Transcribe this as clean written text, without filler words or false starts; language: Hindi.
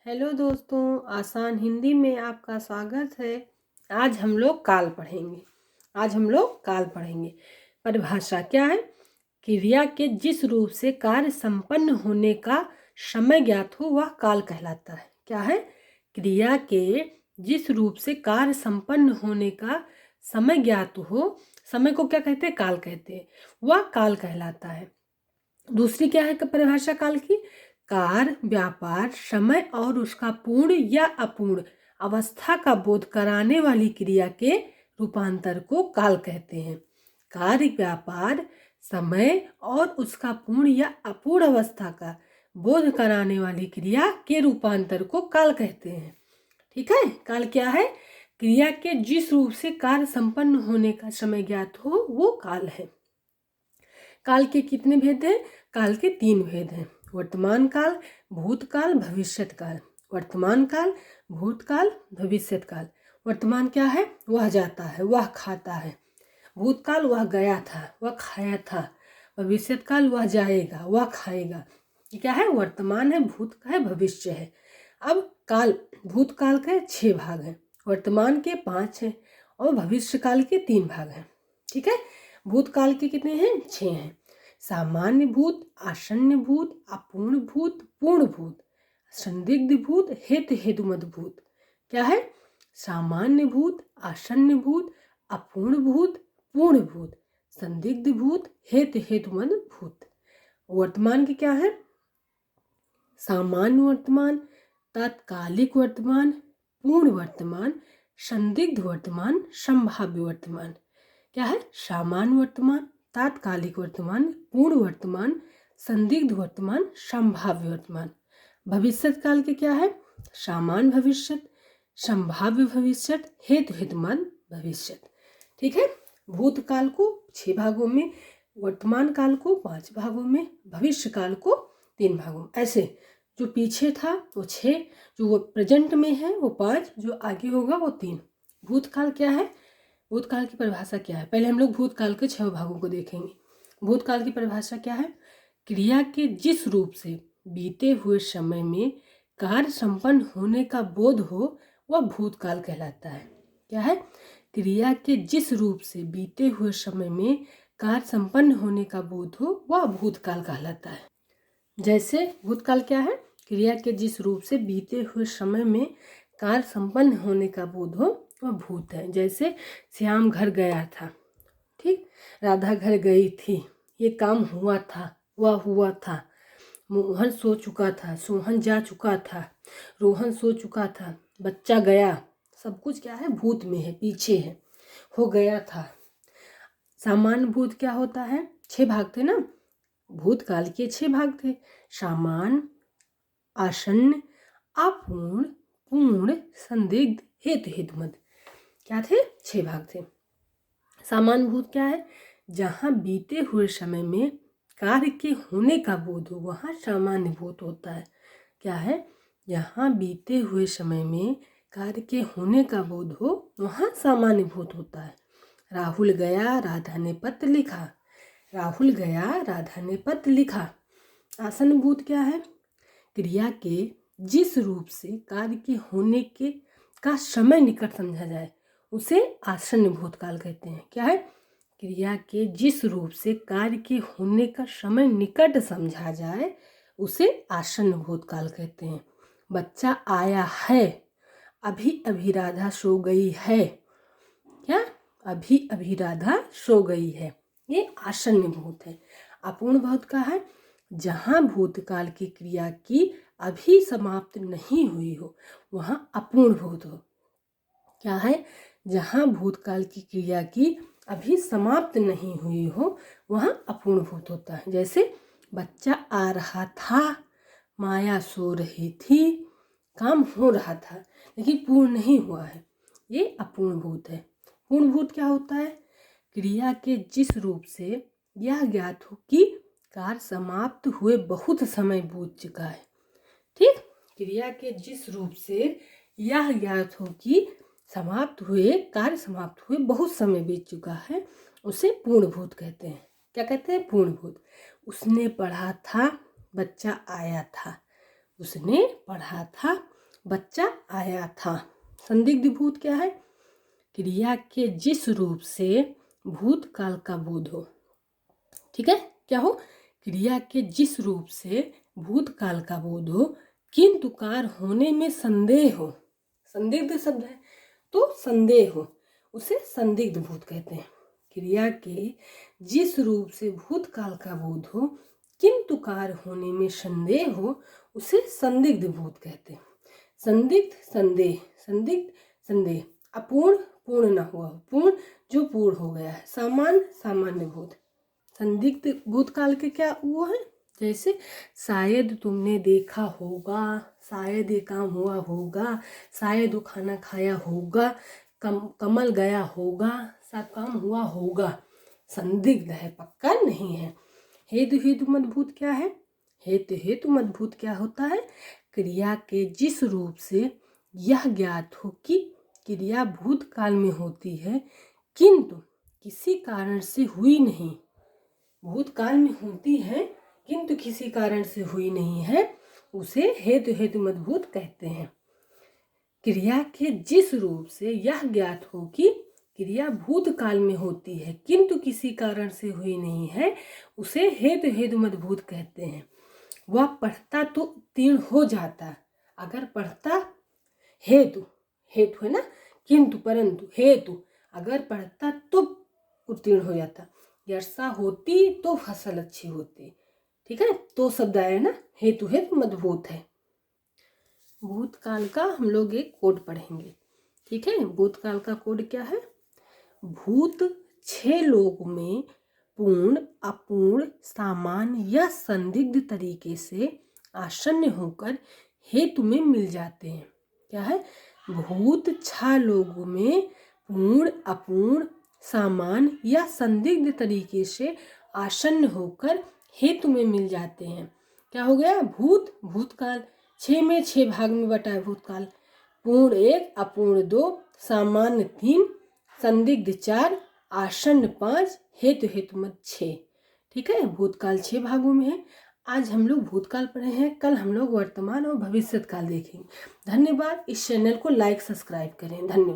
हेलो दोस्तों, आसान हिंदी में आपका स्वागत है। आज हम लोग काल पढ़ेंगे। परिभाषा क्या है? क्रिया के जिस रूप से कार्य संपन्न होने का समय ज्ञात हो वह काल कहलाता है। क्या है? क्रिया के जिस रूप से कार्य संपन्न होने का समय ज्ञात हो, समय को क्या कहते हैं? काल कहते हैं। वह काल कहलाता है। दूसरी क्या है परिभाषा काल की? कार्य, व्यापार, समय और उसका पूर्ण या अपूर्ण अवस्था का बोध कराने वाली क्रिया के रूपांतर को काल कहते हैं। कार्य, व्यापार, समय और उसका पूर्ण या अपूर्ण अवस्था का बोध कराने वाली क्रिया के रूपांतर को काल कहते हैं। ठीक है। काल क्या है? क्रिया के जिस रूप से कार्य संपन्न होने का समय ज्ञात हो वो काल है। काल के कितने भेद हैं? काल के 3 भेद हैं। वर्तमान काल, भूतकाल, भविष्यत काल। वर्तमान काल, भूतकाल, भविष्यत काल। वर्तमान क्या है? वह जाता है, वह खाता है। भूतकाल वह गया था, वह खाया था। भविष्यत काल वह जाएगा, वह खाएगा। ये क्या है? वर्तमान है, भूत का है, भविष्य है। अब काल, भूतकाल के 6 भाग हैं, वर्तमान के 5 हैं और भविष्य काल के 3 भाग हैं। ठीक है। भूतकाल के कितने हैं? 6 हैं। सामान्य भूत, आसन्न भूत, अपूर्ण भूत, पूर्ण भूत, संदिग्ध भूत, हेतुमत भूत। क्या है? सामान्य भूत, आसन्न भूत, अपूर्ण भूत, पूर्ण भूत, संदिग्ध भूत, हेतुमत भूत। वर्तमान के क्या है? सामान्य वर्तमान, तात्कालिक वर्तमान, पूर्ण वर्तमान, संदिग्ध वर्तमान, संभाव्य वर्तमान। क्या है? सामान्य वर्तमान, तात्कालिक वर्तमान, पूर्ण वर्तमान, संदिग्ध वर्तमान, संभाव्य वर्तमान। भविष्यत काल के क्या है? सामान्य भविष्यत, संभाव्य भविष्यत, हेतुमत भविष्यत। ठीक है। भूतकाल को 6 भागों में, वर्तमान काल को 5 भागों में, भविष्य काल को 3 भागों में। ऐसे जो पीछे था वो 6, जो वो प्रेजेंट में है वो 5, जो आगे होगा वो 3। भूतकाल क्या है? भूतकाल की परिभाषा क्या है? पहले हम लोग भूतकाल के 6 भागों को देखेंगे। भूतकाल की परिभाषा क्या है? क्रिया के जिस रूप से बीते हुए समय में कार्य संपन्न होने का बोध हो वह भूतकाल कहलाता है। क्या है? क्रिया के जिस रूप से बीते हुए समय में कार्य संपन्न होने का बोध हो वह भूतकाल कहलाता है। जैसे भूतकाल क्या है? क्रिया के जिस रूप से बीते हुए समय में कार्य संपन्न होने का बोध हो वह भूत है। जैसे श्याम घर गया था, ठीक, राधा घर गई थी, ये काम हुआ था, वह हुआ था, मोहन सो चुका था, सोहन जा चुका था, रोहन सो चुका था, बच्चा गया। सब कुछ क्या है? भूत में है, पीछे है, हो गया था। सामान्य भूत क्या होता है? 6 भाग थे ना, भूतकाल के 6 भाग थे। सामान्य, आसन्न, अपूर्ण, पूर्ण, संदिग्ध, हेतुमत। क्या थे? 6 भाग थे। सामान्य भूत क्या है? जहाँ बीते हुए समय में कार्य के होने का बोध हो वहाँ सामान्य भूत होता है। क्या है? जहाँ बीते हुए समय में कार्य के होने का बोध हो वहाँ सामान्य भूत होता है। राहुल गया, राधा ने पत्र लिखा। राहुल गया, राधा ने पत्र लिखा। आसन्न भूत क्या है? क्रिया के जिस रूप से कार्य के होने के का समय निकट समझा जाए उसे आसन्न भूतकाल कहते हैं। क्या है? क्रिया के जिस रूप से कार्य के होने का समय निकट समझा जाए उसे आसन्न भूतकाल कहते हैं। बच्चा आया है, अभी अभी राधा सो गई है। क्या? अभी अभी राधा सो गई है, ये आसन्न भूत है। अपूर्ण भूत का है? जहाँ भूतकाल की क्रिया की अभी समाप्त नहीं हुई हो वहाँ अपूर्ण भूत हो। क्या है? जहाँ भूतकाल की क्रिया की अभी समाप्त नहीं हुई हो वहाँ अपूर्ण भूत होता है। जैसे बच्चा आ रहा था, माया सो रही थी, काम हो रहा था लेकिन पूर्ण नहीं हुआ है, ये अपूर्ण भूत है। पूर्ण भूत क्या होता है? क्रिया के जिस रूप से यह ज्ञात हो कि कार्य समाप्त हुए बहुत समय बीत चुका है। ठीक, क्रिया के जिस रूप से यह ज्ञात हो कि कार्य समाप्त हुए बहुत समय बीत चुका है उसे पूर्ण भूत कहते हैं। क्या कहते हैं? पूर्ण भूत। उसने पढ़ा था, बच्चा आया था। उसने पढ़ा था, बच्चा आया था। संदिग्ध भूत क्या है? क्रिया के जिस रूप से भूतकाल का बोध हो। ठीक है, क्या हो? क्रिया के जिस रूप से भूतकाल का बोध हो किंतु कार्य होने में संदेह हो। संदिग्ध शब्द है तो संदेह हो, उसे संदिग्ध भूत कहते हैं। क्रिया के जिस रूप से भूतकाल का बोध हो किंतु कार्य होने में संदेह हो, उसे संदिग्ध भूत कहते हैं। संदिग्ध संदेह, संदिग्ध संदेह। अपूर्ण पूर्ण न हुआ, पूर्ण जो पूर्ण हो गया है। सामान्य सामान्य भूत। संदिग्ध भूतकाल के क्या वो है? जैसे शायद तुमने देखा होगा, शायद ये काम हुआ होगा, शायद वो खाना खाया होगा, कमल गया होगा, सब काम हुआ होगा। संदिग्ध है, पक्का नहीं है। हेतु हेतु मदभूत क्या है? हेतु हेतु मदभूत क्या होता है? क्रिया के जिस रूप से यह ज्ञात हो कि क्रिया भूतकाल में होती है किंतु किसी कारण से हुई नहीं। भूतकाल में होती है किंतु किसी कारण से हुई नहीं है, उसे हेतु हेतु मदभूत कहते हैं। क्रिया के जिस रूप से यह ज्ञात हो कि क्रिया भूतकाल में होती है किंतु किसी कारण से हुई नहीं है, उसे हेतु हेतु मदभूत कहते हैं। वह पढ़ता तो उत्तीर्ण हो जाता। अगर पढ़ता, हेतु हेतु है ना, किंतु परंतु हेतु, अगर पढ़ता तो उत्तीर्ण हो जाता। वर्षा होती तो फसल अच्छी होती। ठीक है, तो शब्द आया ना, हेतु हेतु मदभूत है। भूतकाल का हम लोग एक कोड पढ़ेंगे। ठीक है, भूतकाल का कोड क्या है? भूत 6 लोग में पूर्ण अपूर्ण सामान्य या संदिग्ध तरीके से आसन्न होकर हेतु में मिल जाते हैं। क्या है? भूत 6 लोगों में पूर्ण अपूर्ण सामान्य या संदिग्ध तरीके से आसन्न होकर हेतु में मिल जाते हैं। क्या हो गया? भूत भूतकाल 6 में 6 भाग में बटा है भूतकाल। पूर्ण 1 अपूर्ण 2 सामान्य 3 संदिग्ध 4 आसन्न 5 हेतु हेतु मत 6। ठीक है, भूतकाल 6 भागों में है। आज हम लोग भूतकाल पढ़े हैं, कल हम लोग वर्तमान और भविष्य काल देखेंगे। धन्यवाद। इस चैनल को लाइक सब्सक्राइब करें। धन्यवाद।